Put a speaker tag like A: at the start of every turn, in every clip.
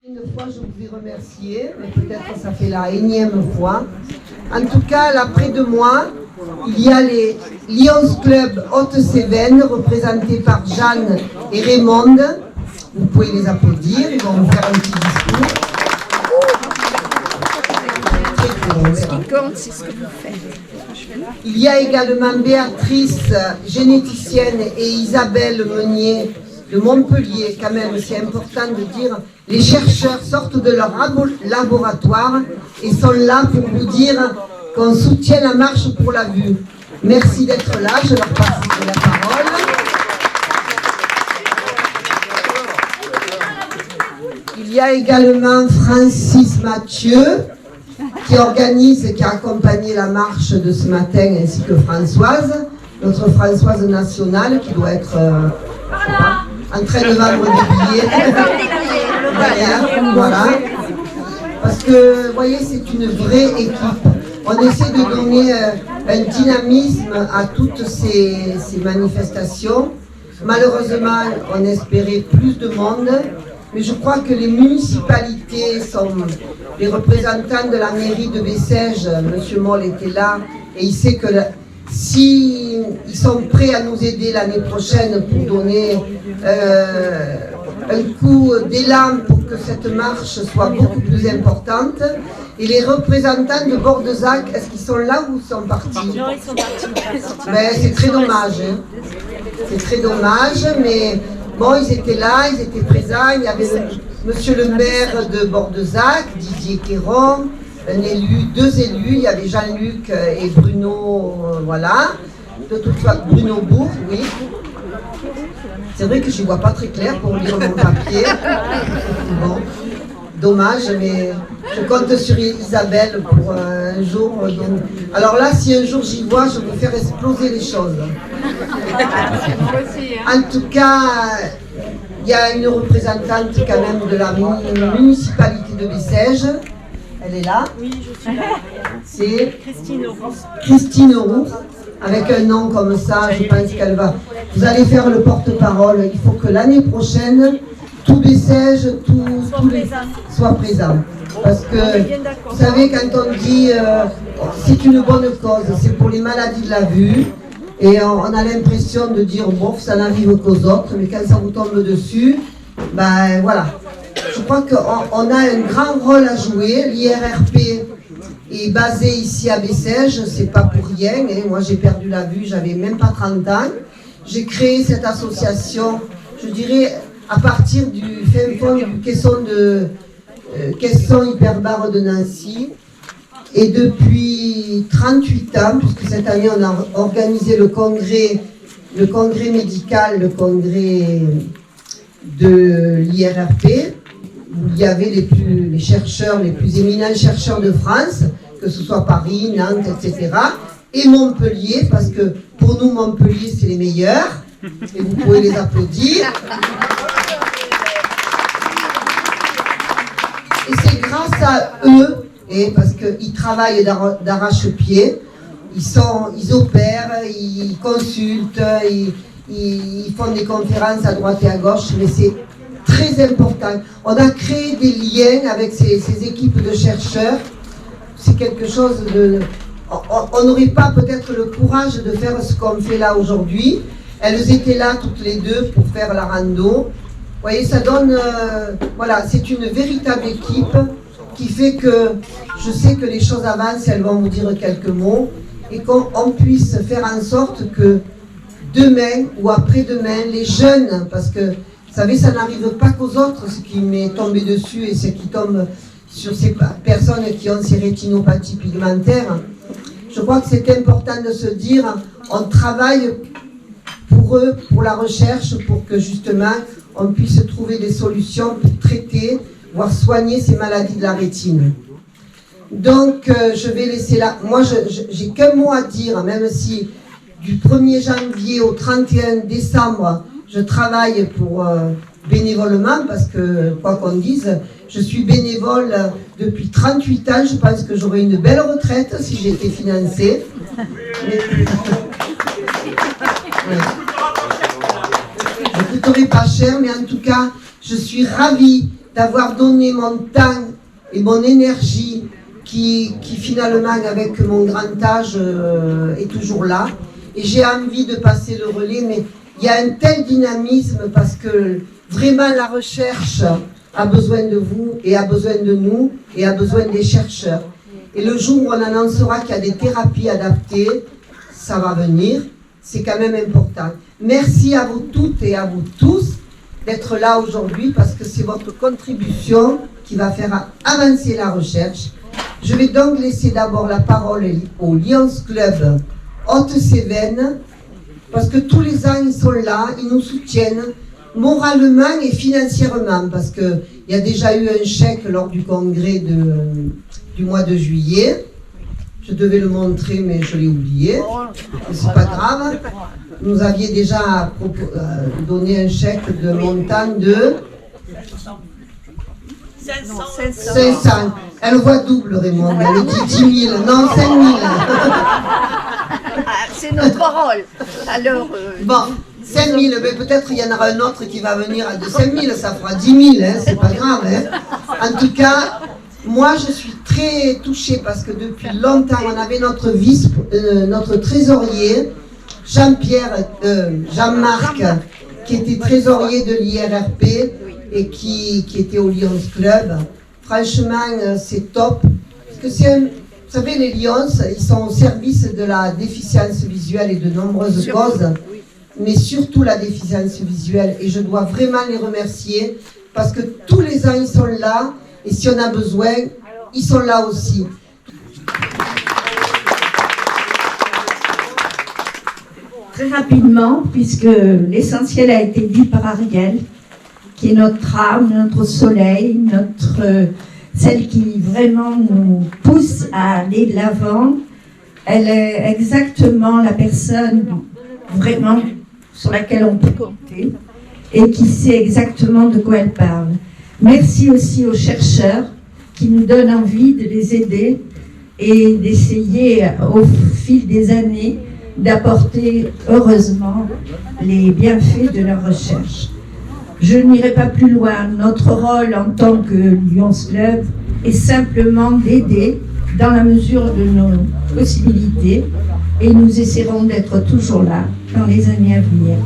A: Une fois, je vous ai remercié, mais peut-être ça fait la énième fois. En tout cas, là, près de moi, il y a les Lions Club Haute-Cévennes, représentés par Jeanne et Raymond. Vous pouvez les applaudir, ils vont vous faire un petit discours.
B: Ce qui compte, c'est ce que vous faites.
A: Il y a également Béatrice, généticienne, et Isabelle Meunier de Montpellier. Quand même, c'est important de dire, les chercheurs sortent de leur laboratoire et sont là pour vous dire qu'on soutient la marche pour la vue. Merci d'être là, je leur passe la parole. Il y a également Francis Mathieu, qui organise, qui a accompagné la marche de ce matin, ainsi que Françoise, notre Françoise nationale, qui doit être en train de vendre des billets. Voilà. Parce que, vous voyez, c'est une vraie équipe. On essaie de donner un dynamisme à toutes ces manifestations. Malheureusement, on espérait plus de monde. Mais je crois que les municipalités sont les représentants de la mairie de Bessèges. Monsieur Moll était là et il sait que si ils sont prêts à nous aider l'année prochaine pour donner un coup d'élan pour que cette marche soit beaucoup plus importante. Et les représentants de Bordezac, est-ce qu'ils sont là ou ils sont partis?
B: Non, ils sont partis.
A: Ben, c'est très dommage. Hein. C'est très dommage, mais bon, ils étaient là, ils étaient présents. Il y avait monsieur le maire de Bordezac, Didier Quéron, deux élus. Il y avait Jean-Luc et Bruno, voilà. De toute façon, Bruno Bourg, oui. C'est vrai que je ne vois pas très clair pour lire mon papier. Bon, dommage, mais je compte sur Isabelle pour un jour. Donc... Alors là, si un jour j'y vois, je vais faire exploser les choses. En tout cas, il y a une représentante quand même de la municipalité de Bessèges. Elle est là.
B: Oui, je suis là.
A: C'est
B: Christine Roux.
A: Christine Roux. Avec un nom comme ça, je pense qu'elle va. Vous allez faire le porte-parole. Il faut que l'année prochaine, tout Bessèges, tous les soient présents. Parce que, vous savez, quand on dit c'est une bonne cause, c'est pour les maladies de la vue. Et on a l'impression de dire, bon, ça n'arrive qu'aux autres, mais quand ça vous tombe dessus, ben voilà. Je crois qu'on a un grand rôle à jouer. L'IRRP est basé ici à Bessèges, c'est pas pour rien. Hein. Moi, j'ai perdu la vue, j'avais même pas 30 ans. J'ai créé cette association, je dirais, à partir du fin fond du caisson Hyperbare de Nancy. Et depuis 38 ans, puisque cette année on a organisé le congrès médical, le congrès de l'IRRP, où il y avait les chercheurs, les plus éminents chercheurs de France, que ce soit Paris, Nantes, etc. Et Montpellier, parce que pour nous, Montpellier, c'est les meilleurs. Et vous pouvez les applaudir. Et c'est grâce à eux, et parce qu'ils travaillent d'arrache-pied, ils opèrent, ils consultent, ils font des conférences à droite et à gauche, mais c'est très important. On a créé des liens avec ces équipes de chercheurs. C'est quelque chose de... On n'aurait pas peut-être le courage de faire ce qu'on fait là aujourd'hui. Elles étaient là toutes les deux pour faire la rando. Vous voyez, ça donne... voilà, c'est une véritable équipe qui fait que je sais que les choses avancent, elles vont vous dire quelques mots, et qu'on puisse faire en sorte que demain ou après-demain, les jeunes, parce que vous savez, ça n'arrive pas qu'aux autres, ce qui m'est tombé dessus et ce qui tombe sur ces personnes qui ont ces rétinopathies pigmentaires. Je crois que c'est important de se dire, on travaille pour eux, pour la recherche, pour que justement on puisse trouver des solutions pour traiter, voire soigner ces maladies de la rétine. Donc, je vais laisser là. Moi, j'ai qu'un mot à dire, même si du 1er janvier au 31 décembre, je travaille pour bénévolement, parce que, quoi qu'on dise, je suis bénévole depuis 38 ans. Je pense que j'aurais une belle retraite si j'étais financée. Mais... Je ne coûterai pas cher, mais en tout cas, je suis ravie d'avoir donné mon temps et mon énergie qui finalement, avec mon grand âge, est toujours là. Et j'ai envie de passer le relais, mais il y a un tel dynamisme parce que vraiment la recherche a besoin de vous et a besoin de nous et a besoin des chercheurs. Et le jour où on annoncera qu'il y a des thérapies adaptées, ça va venir, c'est quand même important. Merci à vous toutes et à vous tous d'être là aujourd'hui parce que c'est votre contribution qui va faire avancer la recherche. Je vais donc laisser d'abord la parole au Lions Club Haute-Cévennes parce que tous les ans ils sont là, ils nous soutiennent moralement et financièrement parce qu'il y a déjà eu un chèque lors du congrès du mois de juillet. Je devais le montrer mais je l'ai oublié. C'est pas grave. Nous aviez déjà donné un chèque de montant de 500. Elle voit double, Raymond. Elle dit 10 000. Non, 5 000.
B: C'est notre rôle. Alors,
A: bon, 5 000. Mais peut-être il y en aura un autre qui va venir de 5 000. Ça fera 10 000. Hein, c'est pas grave. Hein. En tout cas, moi, je suis très touchée parce que depuis longtemps, on avait notre trésorier, Jean-Marc, qui était trésorier de l'IRRP et qui était au Lions Club. Franchement, c'est top. Parce que vous savez, les Lions, ils sont au service de la déficience visuelle et de nombreuses causes, mais surtout la déficience visuelle. Et je dois vraiment les remercier parce que tous les ans, ils sont là. Et si on a besoin, ils sont là aussi.
C: Très rapidement, puisque l'essentiel a été dit par Ariel, qui est notre âme, notre soleil, celle qui vraiment nous pousse à aller de l'avant. Elle est exactement la personne vraiment sur laquelle on peut compter et qui sait exactement de quoi elle parle. Merci aussi aux chercheurs qui nous donnent envie de les aider et d'essayer au fil des années d'apporter heureusement les bienfaits de leur recherche. Je n'irai pas plus loin. Notre rôle en tant que Lions Club est simplement d'aider dans la mesure de nos possibilités et nous essaierons d'être toujours là dans les années à venir.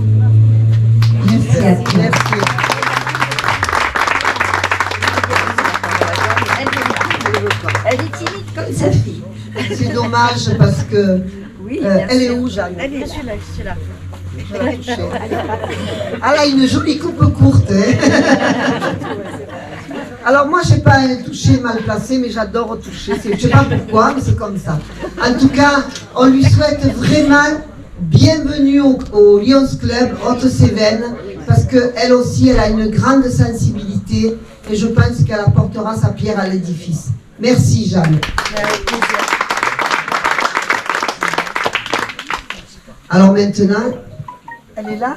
C: Merci à tous.
A: Merci.
C: Elle est timide comme sa fille.
A: C'est dommage parce que elle est où, Jeanne?
B: elle est là.
A: Je vais la toucher. Elle a une jolie coupe courte. Hein. Alors moi, je n'ai pas un toucher mal placé, mais j'adore toucher. Je ne sais pas pourquoi, mais c'est comme ça. En tout cas, on lui souhaite vraiment bienvenue au Lions Club Haute-Cévennes, parce qu'elle aussi, elle a une grande sensibilité, et je pense qu'elle apportera sa pierre à l'édifice. Merci, Jeanne. Alors maintenant, elle est là.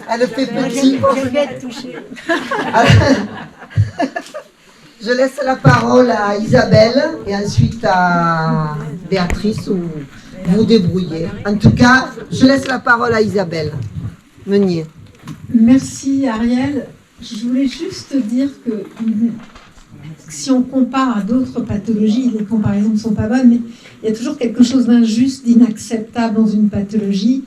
A: Elle fait petit.
B: Je vais être touchée.
A: Je laisse la parole à Isabelle et ensuite à Béatrice ou vous débrouillez. En tout cas, je laisse la parole à Isabelle Meunier.
D: Merci Ariel. Je voulais juste dire que si on compare à d'autres pathologies, les comparaisons ne sont pas bonnes, mais il y a toujours quelque chose d'injuste, d'inacceptable dans une pathologie.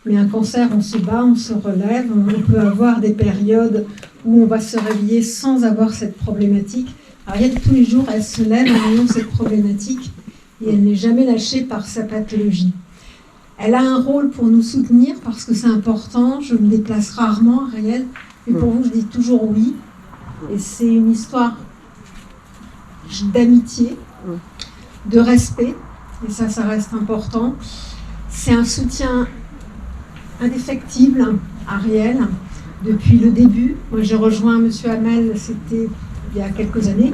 D: Mais un cancer, on se bat, on se relève, on peut avoir des périodes où on va se réveiller sans avoir cette problématique. Ariel, tous les jours, elle se lève en ayant cette problématique et elle n'est jamais lâchée par sa pathologie. Elle a un rôle pour nous soutenir parce que c'est important. Je me déplace rarement, Ariel, mais pour vous, je dis toujours oui. Et c'est une histoire d'amitié, de respect, et ça reste important. C'est un soutien indéfectible, Ariel, depuis le début. Moi, j'ai rejoint M. Hamel, c'était il y a quelques années,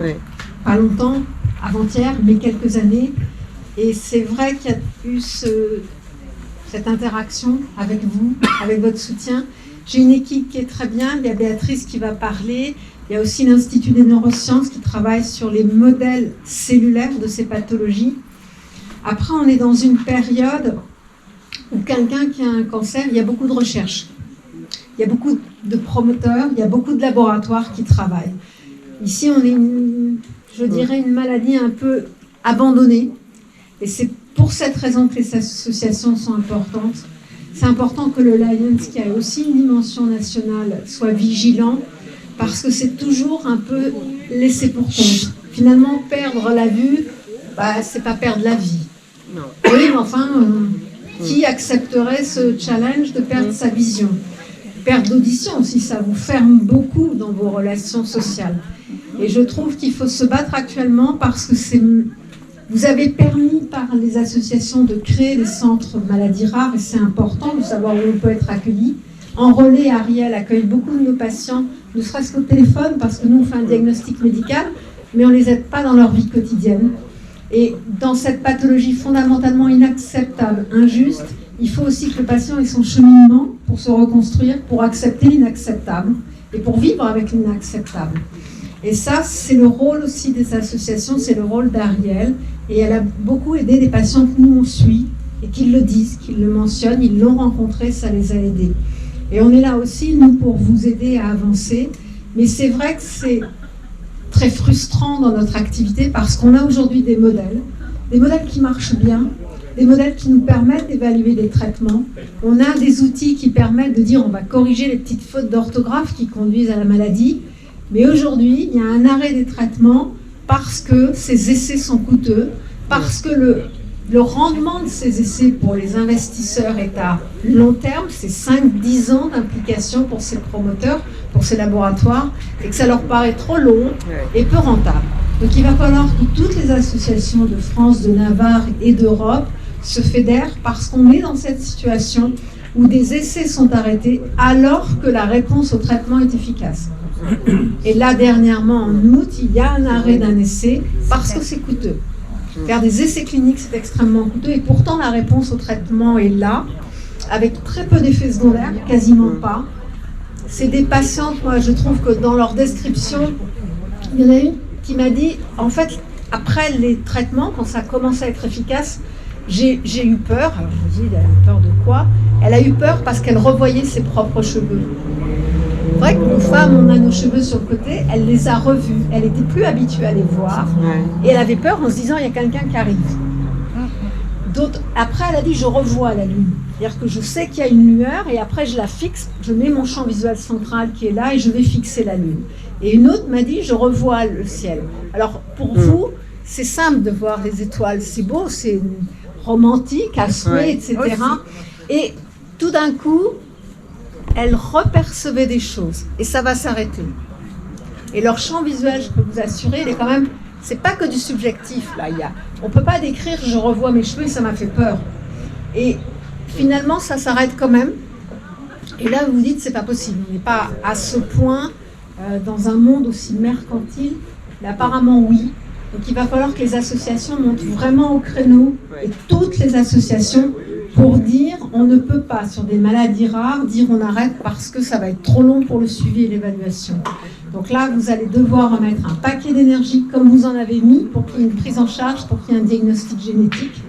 D: pas longtemps, avant-hier, mais quelques années. Et c'est vrai qu'il y a eu cette interaction avec vous, avec votre soutien. J'ai une équipe qui est très bien. Il y a Béatrice qui va parler. Il y a aussi l'Institut des neurosciences qui travaille sur les modèles cellulaires de ces pathologies. Après, on est dans une période où quelqu'un qui a un cancer, il y a beaucoup de recherches. il y a beaucoup de promoteurs, il y a beaucoup de laboratoires qui travaillent. Ici, on est, je dirais, une maladie un peu abandonnée. Et c'est pour cette raison que les associations sont importantes. C'est important que le Lions, qui a aussi une dimension nationale, soit vigilant, parce que c'est toujours un peu laissé pour compte. Finalement, perdre la vue, c'est pas perdre la vie.
E: Non.
D: Oui, mais enfin, qui accepterait ce challenge de perdre sa vision? Perdre d'audition aussi, ça vous ferme beaucoup dans vos relations sociales. Et je trouve qu'il faut se battre actuellement parce que vous avez permis par les associations de créer des centres maladies rares et c'est important de savoir où on peut être accueilli. En relais, Ariel accueille beaucoup de nos patients, ne serait-ce qu'au téléphone, parce que nous, on fait un diagnostic médical, mais on ne les aide pas dans leur vie quotidienne. Et dans cette pathologie fondamentalement inacceptable, injuste, il faut aussi que le patient ait son cheminement pour se reconstruire, pour accepter l'inacceptable et pour vivre avec l'inacceptable. Et ça, c'est le rôle aussi des associations, c'est le rôle d'Ariel. Et elle a beaucoup aidé des patients que nous, on suit, et qu'ils le disent, qu'ils le mentionnent, ils l'ont rencontré, ça les a aidés. Et on est là aussi, nous, pour vous aider à avancer. Mais c'est vrai que c'est très frustrant dans notre activité parce qu'on a aujourd'hui des modèles qui marchent bien, des modèles qui nous permettent d'évaluer des traitements. On a des outils qui permettent de dire on va corriger les petites fautes d'orthographe qui conduisent à la maladie. Mais aujourd'hui, il y a un arrêt des traitements parce que ces essais sont coûteux, parce que le rendement de ces essais pour les investisseurs est à long terme, c'est 5-10 ans d'implication pour ces promoteurs, pour ces laboratoires, et que ça leur paraît trop long et peu rentable. Donc il va falloir que toutes les associations de France, de Navarre et d'Europe se fédèrent parce qu'on est dans cette situation où des essais sont arrêtés alors que la réponse au traitement est efficace. Et là, dernièrement, en août, il y a un arrêt d'un essai parce que c'est coûteux. Faire des essais cliniques, c'est extrêmement coûteux et pourtant la réponse au traitement est là, avec très peu d'effets secondaires, quasiment pas. C'est des patientes, moi je trouve que dans leur description, il y en a une qui m'a dit, en fait, après les traitements, quand ça commence à être efficace, j'ai eu peur. Alors je me dis, elle a eu peur de quoi? Elle a eu peur parce qu'elle revoyait ses propres cheveux. C'est vrai que nos femmes, on a nos cheveux sur le côté, elle les a revus, elle n'était plus habituée à les voir, et elle avait peur en se disant, il y a quelqu'un qui arrive. Après, elle a dit, je revois la lune. C'est-à-dire que je sais qu'il y a une lueur, et après je la fixe, je mets mon champ visuel central qui est là, et je vais fixer la lune. Et une autre m'a dit, je revois le ciel. Alors, pour vous, c'est simple de voir les étoiles, c'est beau, c'est romantique, à souhait, etc. Et tout d'un coup, elle repercevait des choses et ça va s'arrêter. Et leur champ visuel, je peux vous assurer, il est quand même, c'est pas que du subjectif là. On peut pas décrire, je revois mes cheveux et ça m'a fait peur. Et finalement, ça s'arrête quand même. Et là, vous vous dites, c'est pas possible. On n'est pas à ce point dans un monde aussi mercantile. Mais apparemment, oui. Donc, il va falloir que les associations montent vraiment au créneau et toutes les associations. Pour dire, on ne peut pas, sur des maladies rares, dire on arrête parce que ça va être trop long pour le suivi et l'évaluation. Donc là, vous allez devoir mettre un paquet d'énergie, comme vous en avez mis, pour qu'il y ait une prise en charge, pour qu'il y ait un diagnostic génétique.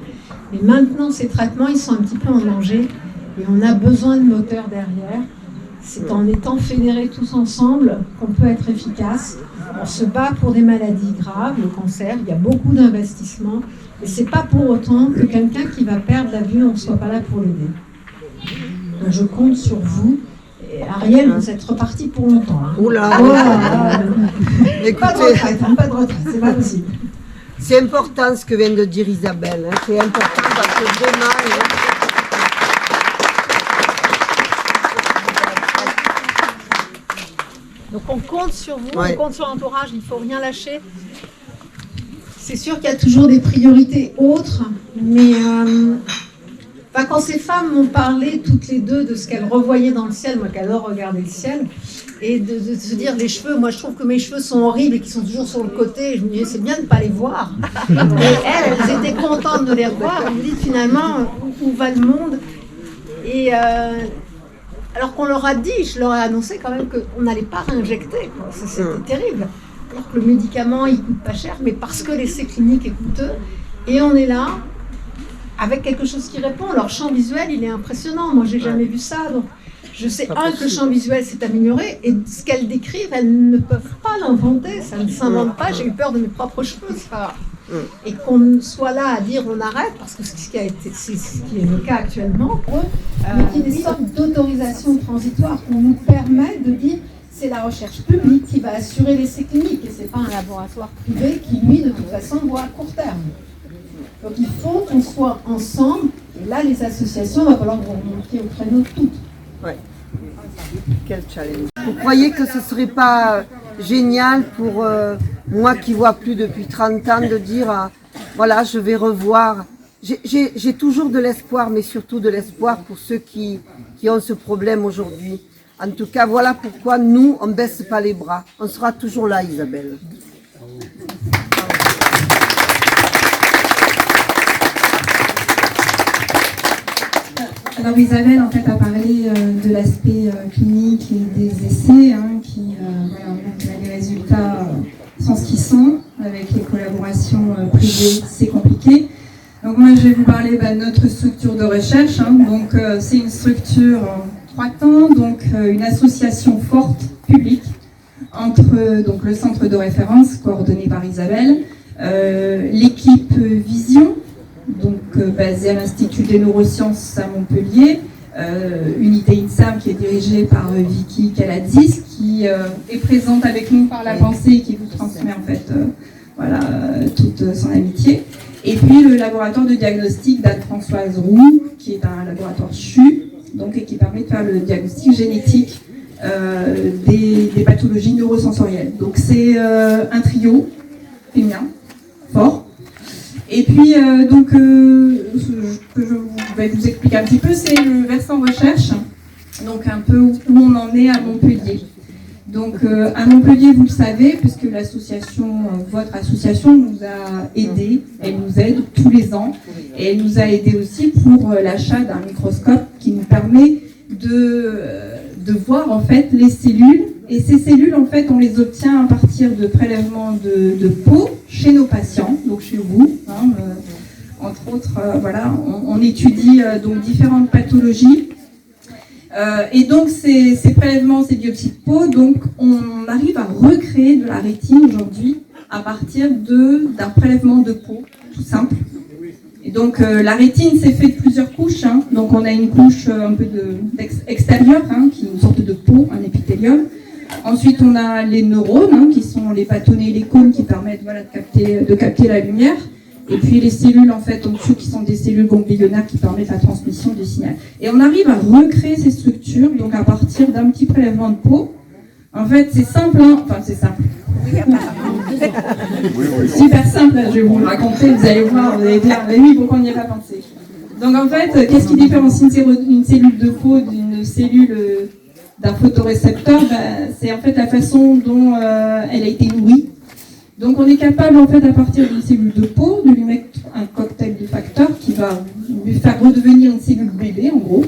D: Mais maintenant, ces traitements, ils sont un petit peu en danger et on a besoin de moteurs derrière. C'est en étant fédérés tous ensemble qu'on peut être efficace. On se bat pour des maladies graves, le cancer, il y a beaucoup d'investissements. Et ce n'est pas pour autant que quelqu'un qui va perdre la vue, on ne soit pas là pour l'aider. Donc je compte sur vous. Et Ariel, vous êtes reparti pour longtemps. Hein.
E: Oula
D: Écoutez, pas de retraite, pas de retraite, c'est pas possible.
E: C'est important ce que vient de dire Isabelle. Hein. C'est important parce que demain...
D: Donc on compte sur vous, on compte sur l'entourage, il ne faut rien lâcher. C'est sûr qu'il y a toujours des priorités autres, mais quand ces femmes m'ont parlé toutes les deux de ce qu'elles revoyaient dans le ciel, moi qui adore regarder le ciel, et de se dire les cheveux, moi je trouve que mes cheveux sont horribles et qu'ils sont toujours sur le côté, et je me disais c'est bien de ne pas les voir. Et elles étaient contentes de les revoir, elles me disent finalement où va le monde. Et alors qu'on leur a dit, je leur ai annoncé quand même qu'on n'allait pas réinjecter, c'était terrible. Alors que le médicament, il coûte pas cher, mais parce que l'essai clinique est coûteux. Et on est là, avec quelque chose qui répond. Leur champ visuel, il est impressionnant. Moi, j'ai jamais vu ça. Donc, Je sais, que le champ visuel s'est amélioré, et ce qu'elles décrivent, elles ne peuvent pas l'inventer, ça ne s'invente pas, j'ai eu peur de mes propres cheveux, c'est pas grave. Et qu'on soit là à dire on arrête, parce que c'est ce qui est le cas actuellement, mais qu'il y ait des sortes d'autorisation transitoire qu'on nous permet de dire c'est la recherche publique qui va assurer l'essai clinique, et c'est pas un laboratoire privé qui, lui, de toute façon, voit à court terme. Donc il faut qu'on soit ensemble, et là, les associations, il va falloir vous remonter au créneau toutes.
E: Ouais. Quel challenge. Vous croyez que ce ne serait pas génial pour moi qui vois plus depuis 30 ans de dire voilà, je vais revoir. J'ai toujours de l'espoir, mais surtout de l'espoir pour ceux qui ont ce problème aujourd'hui. En tout cas, voilà pourquoi nous, on ne baisse pas les bras. On sera toujours là, Isabelle.
F: Alors Isabelle en fait a parlé de l'aspect clinique et des essais, voilà, les résultats sont ce qu'ils sont, avec les collaborations privées c'est compliqué. Donc moi je vais vous parler de notre structure de recherche, donc c'est une structure en 3 temps, donc une association forte publique entre donc, le centre de référence coordonné par Isabelle, l'équipe Vision, donc basée à l'Institut des neurosciences à Montpellier, unité INSAM qui est dirigée par Vicky Kaladzis, qui est présente avec nous par la pensée et qui vous transmet en fait toute son amitié. Et puis le laboratoire de diagnostic d'Anne-Françoise Roux, qui est un laboratoire CHU, donc, et qui permet de faire le diagnostic génétique des pathologies neurosensorielles. Donc c'est un trio féminin, fort. Et puis, que je vais vous expliquer un petit peu, c'est le versant recherche, donc un peu où on en est à Montpellier. Donc, à Montpellier, vous le savez, puisque votre association nous a aidés, elle nous aide tous les ans, et elle nous a aidés aussi pour l'achat d'un microscope qui nous permet de voir en fait les cellules. Et ces cellules, en fait, on les obtient à partir de prélèvements de peau chez nos patients, donc chez vous. Entre autres, on étudie donc différentes pathologies. Et donc, ces prélèvements, ces biopsies de peau, donc on arrive à recréer de la rétine aujourd'hui à partir d'un prélèvement de peau, tout simple. Et donc, la rétine, c'est fait de plusieurs couches. Donc, on a une couche un peu extérieure, qui est une sorte de peau, un épithélium. Ensuite, on a les neurones, qui sont les bâtonnets et les cônes qui permettent de capter la lumière. Et puis les cellules, en fait, en dessous, qui sont des cellules ganglionnaires qui permettent la transmission du signal. Et on arrive à recréer ces structures, donc à partir d'un petit prélèvement de peau. En fait, c'est simple, c'est simple. Super simple, je vais vous le raconter, vous allez voir, vous allez dire, mais oui, pourquoi on n'y a pas pensé? Donc en fait, qu'est-ce qui différencie une cellule de peau d'une cellule d'un photorécepteur? C'est en fait la façon dont elle a été nourrie. Donc on est capable en fait à partir d'une cellule de peau de lui mettre un cocktail de facteurs qui va lui faire redevenir une cellule bébé en gros.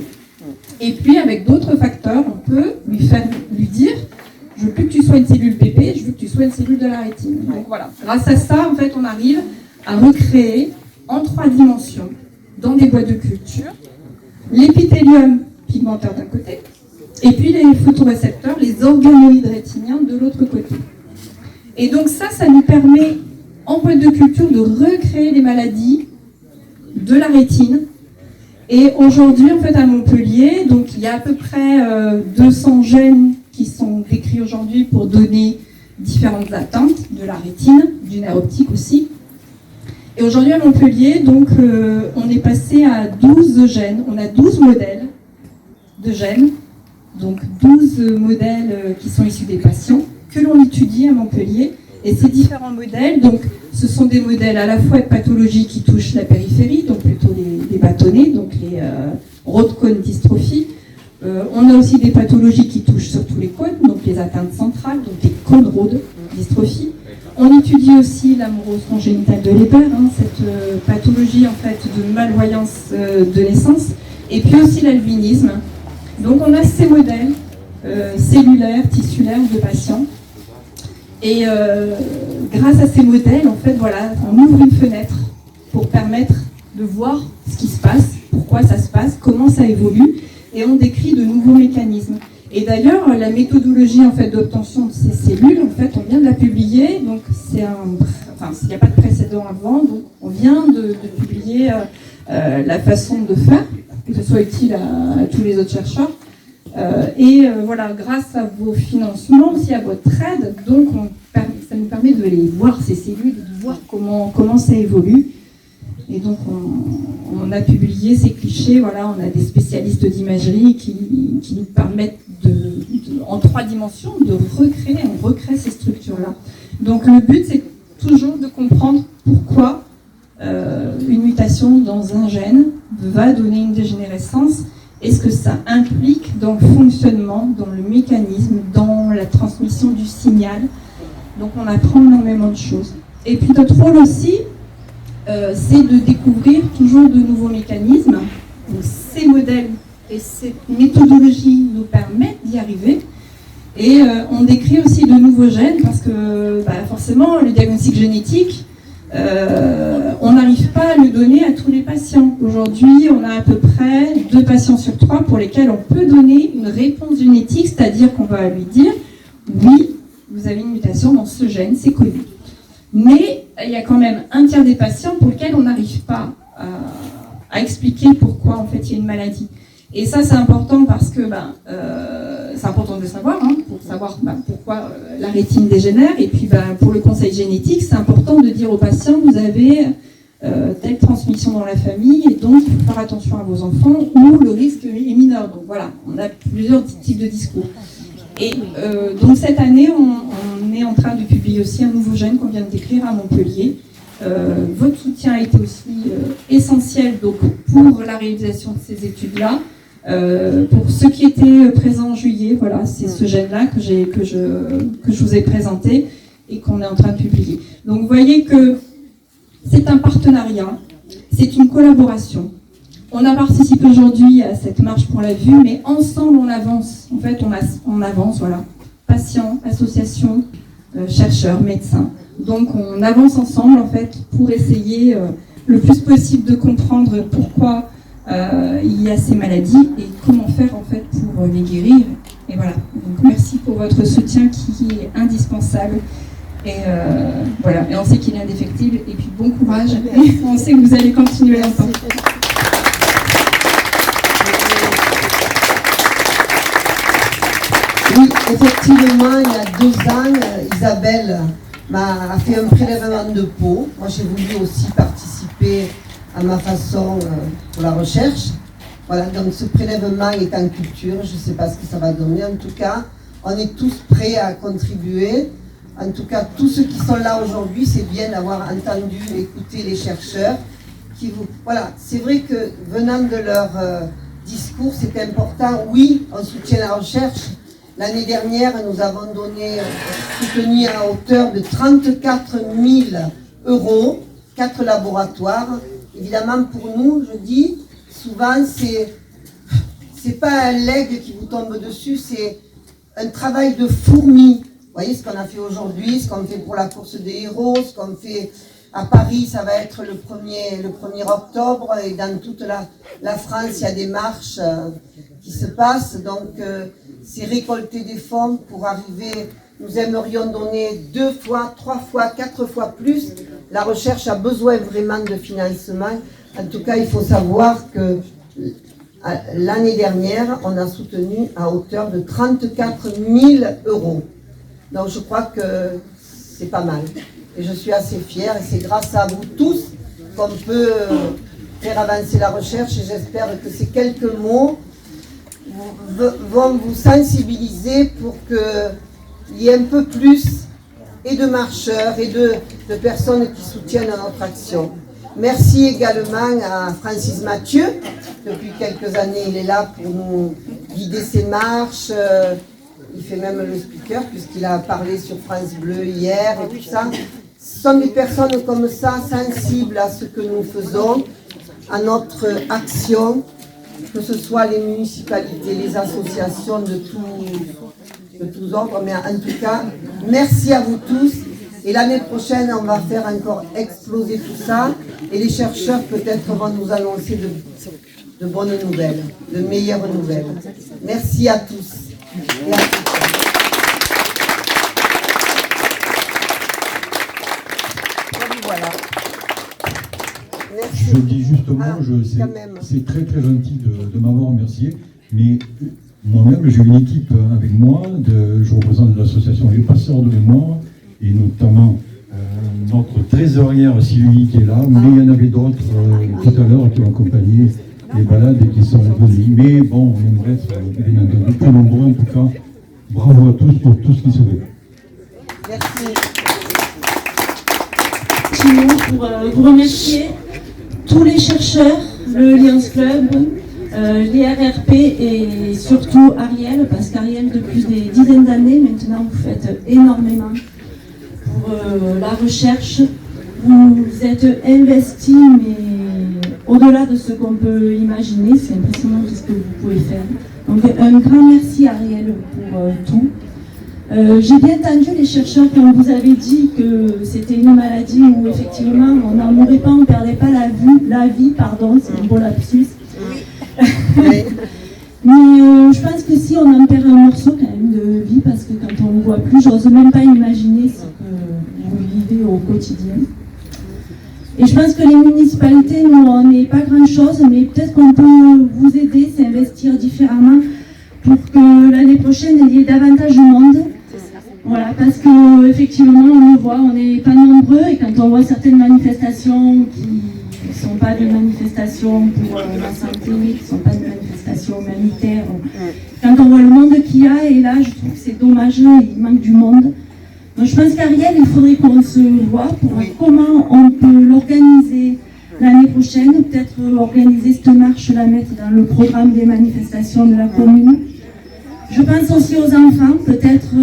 F: Et puis avec d'autres facteurs, on peut lui dire je veux plus que tu sois une cellule bébé, je veux que tu sois une cellule de la rétine. Donc voilà, grâce à ça en fait on arrive à recréer en 3 dimensions dans des boîtes de culture l'épithélium pigmentaire d'un côté et puis les photorécepteurs, les organoïdes rétiniens de l'autre côté. Et donc ça nous permet, en boîte de culture, de recréer les maladies de la rétine. Et aujourd'hui, en fait, à Montpellier, donc il y a à peu près 200 gènes qui sont décrits aujourd'hui pour donner différentes atteintes de la rétine, du nerf optique aussi. Et aujourd'hui, à Montpellier, donc, on est passé à 12 gènes. On a 12 modèles de gènes, donc 12 modèles qui sont issus des patients, que l'on étudie à Montpellier. Et ces différents modèles, donc, ce sont des modèles à la fois de pathologies qui touchent la périphérie, donc plutôt les bâtonnets, donc les rod-cone dystrophies. On a aussi des pathologies qui touchent surtout les cônes, donc les atteintes centrales, donc les cônes rod dystrophies. On étudie aussi l'amorose congénitale de Leber, cette pathologie en fait de malvoyance de naissance, et puis aussi l'albinisme. Donc on a ces modèles cellulaires, tissulaires de patients. Et grâce à ces modèles, en fait, voilà, on ouvre une fenêtre pour permettre de voir ce qui se passe, pourquoi ça se passe, comment ça évolue. et on décrit de nouveaux mécanismes. Et d'ailleurs, la méthodologie en fait d'obtention de ces cellules, en fait, on vient de la publier, donc il n'y a pas de précédent avant, donc on vient de publier la façon de faire, que ce soit utile à tous les autres chercheurs. Voilà, grâce à vos financements, aussi à votre aide, donc ça nous permet de les voir, ces cellules, de voir comment ça évolue. Et donc on a publié ces clichés, voilà, on a des spécialistes d'imagerie qui nous permettent en 3 dimensions de recréer ces structures-là. Donc le but, c'est toujours de comprendre pourquoi une mutation dans un gène va donner une dégénérescence et ce que ça implique dans le fonctionnement, dans le mécanisme, dans la transmission du signal. Donc on apprend énormément de choses. Et puis notre rôle aussi, c'est de découvrir toujours de nouveaux mécanismes. Donc, ces modèles et cette méthodologie nous permettent d'y arriver. Et on décrit aussi de nouveaux gènes parce que forcément, le diagnostic génétique, on n'arrive pas à le donner à tous les patients. Aujourd'hui, on a à peu près 2 patients sur 3 pour lesquels on peut donner une réponse génétique, c'est-à-dire qu'on va lui dire « oui, vous avez une mutation dans ce gène, c'est connu ». Mais il y a quand même un tiers des patients pour lesquels on n'arrive pas à expliquer pourquoi en fait il y a une maladie. Et ça c'est important parce que c'est important de le savoir, pour savoir pourquoi la rétine dégénère. Et puis pour le conseil génétique, c'est important de dire aux patients vous avez telle transmission dans la famille et donc il faut faire attention à vos enfants ou le risque est mineur. Donc voilà, on a plusieurs types de discours. Et donc cette année, on est en train de publier aussi un nouveau gène qu'on vient de décrire à Montpellier. Votre soutien a été aussi essentiel donc, pour la réalisation de ces études-là. Pour ceux qui étaient présents en juillet, voilà, c'est ce gène-là que je vous ai présenté et qu'on est en train de publier. Donc vous voyez que c'est un partenariat, c'est une collaboration. On a participé aujourd'hui à cette marche pour la vue, mais ensemble on avance. En fait, on avance, voilà. Patients, associations, chercheurs, médecins. Donc on avance ensemble en fait pour essayer le plus possible de comprendre pourquoi il y a ces maladies et comment faire en fait pour les guérir. Et voilà. Donc merci pour votre soutien qui est indispensable. Et voilà. Et on sait qu'il est indéfectible. Et puis bon courage. Et on sait que vous allez continuer longtemps.
A: Oui, effectivement, il y a 2 ans, Isabelle a fait un prélèvement de peau. Moi, j'ai voulu aussi participer à ma façon pour la recherche. Voilà, donc ce prélèvement est en culture. Je ne sais pas ce que ça va donner. En tout cas, on est tous prêts à contribuer. En tout cas, tous ceux qui sont là aujourd'hui, c'est bien d'avoir entendu, écouté les chercheurs. Voilà, c'est vrai que venant de leur discours, c'est important. Oui, on soutient la recherche. L'année dernière, nous avons soutenu à hauteur de 34 000 €, 4 laboratoires. Évidemment, pour nous, je dis, souvent, c'est pas un legs qui vous tombe dessus, c'est un travail de fourmi. Vous voyez ce qu'on a fait aujourd'hui, ce qu'on fait pour la course des héros, ce qu'on fait à Paris, ça va être le 1er octobre, et dans toute la France, il y a des marches qui se passent. Donc, c'est récolter des fonds pour arriver. Nous aimerions donner 2 fois, 3 fois, 4 fois plus. La recherche a besoin vraiment de financement. En tout cas, il faut savoir que l'année dernière, on a soutenu à hauteur de 34 000 €. Donc, je crois que c'est pas mal. Et je suis assez fière. Et c'est grâce à vous tous qu'on peut faire avancer la recherche. Et j'espère que ces quelques mots vont vous sensibiliser pour qu'il y ait un peu plus et de marcheurs et de personnes qui soutiennent notre action. Merci également à Francis Mathieu. Depuis quelques années, il est là pour nous guider ces marches. Il fait même le speaker puisqu'il a parlé sur France Bleu hier et tout ça. Ce sont des personnes comme ça, sensibles à ce que nous faisons, à notre action, que ce soit les municipalités, les associations de tous ordres. Mais en tout cas, merci à vous tous. Et l'année prochaine, on va faire encore exploser tout ça. Et les chercheurs peut-être vont nous annoncer de de bonnes nouvelles, de meilleures nouvelles. Merci à tous et à toutes.
B: Voilà.
A: Merci.
G: Je dis justement,
A: Ah, quand même.
G: c'est très très gentil de m'avoir remercié, mais moi-même j'ai une équipe avec moi, je représente l'association Les Passeurs de Mémoire, et notamment notre trésorière Sylvie qui est là, mais il y en avait d'autres tout à l'heure qui ont accompagné les balades et qui sont venus. Mais bon, on aimerait être bien entendu plus nombreux en tout cas. Bravo à tous pour tout ce qui se fait.
A: Merci.
H: Pour vous remercier tous les chercheurs, le Lions Club, l'IRRP et surtout Ariel, parce qu'Ariel, depuis des dizaines d'années maintenant, vous faites énormément pour la recherche. Vous êtes investis, mais au-delà de ce qu'on peut imaginer. C'est impressionnant tout ce que vous pouvez faire. Donc un grand merci Ariel pour tout. J'ai bien entendu les chercheurs quand vous avez dit que c'était une maladie où effectivement on n'en mourait pas, on ne perdait pas la vie, c'est un beau lapsus.
A: Oui.
H: Mais je pense que si on en perd un morceau quand même de vie, parce que quand on ne voit plus, j'ose même pas imaginer ce que vous vivez au quotidien. Et je pense que les municipalités, nous, on n'est pas grand-chose, mais peut-être qu'on peut vous aider, s'investir différemment pour que l'année prochaine, il y ait davantage de monde. Voilà, parce que effectivement, on le voit, on n'est pas nombreux, et quand on voit certaines manifestations qui ne sont pas des manifestations pour la santé, qui ne sont pas des manifestations humanitaires, quand on voit le monde qu'il y a, et là, je trouve que c'est dommage, il manque du monde. Donc je pense qu'Ariel, il faudrait qu'on se voit pour voir comment on peut l'organiser l'année prochaine, peut-être organiser cette marche, la mettre dans le programme des manifestations de la commune. Je pense aussi aux enfants, peut-être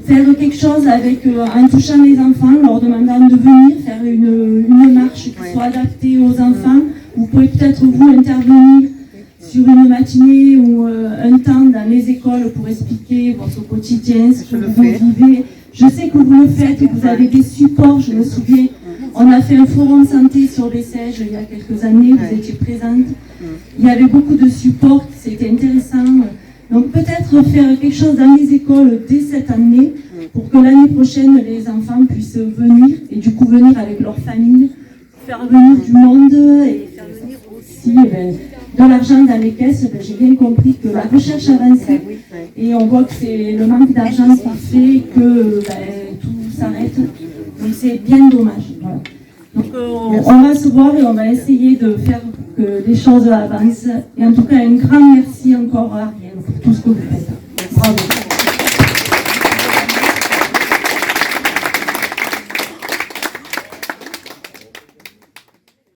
H: faire quelque chose avec, en touchant les enfants, leur demandant de venir, faire une marche qui soit adaptée aux enfants. Vous pouvez peut-être vous intervenir sur une matinée ou un temps dans les écoles pour expliquer votre quotidien, ce que vous vivez. Je sais que vous le faites et que vous avez des supports, je me souviens. On a fait un forum santé sur Bessèges il y a quelques années, vous étiez présente. Il y avait beaucoup de supports, c'était intéressant. Donc peut-être faire quelque chose dans les écoles dès cette année pour que l'année prochaine les enfants puissent venir et du coup venir avec leur famille, faire venir du monde et faire venir aussi de l'argent dans les caisses. J'ai bien compris que la recherche avançait et on voit que c'est le manque d'argent qui fait que tout s'arrête. Donc c'est bien dommage. Voilà. Donc on va se voir et on va essayer de faire que les choses avancent. Et en tout cas, un grand merci encore à Ariel pour tout ce que vous faites. Bravo.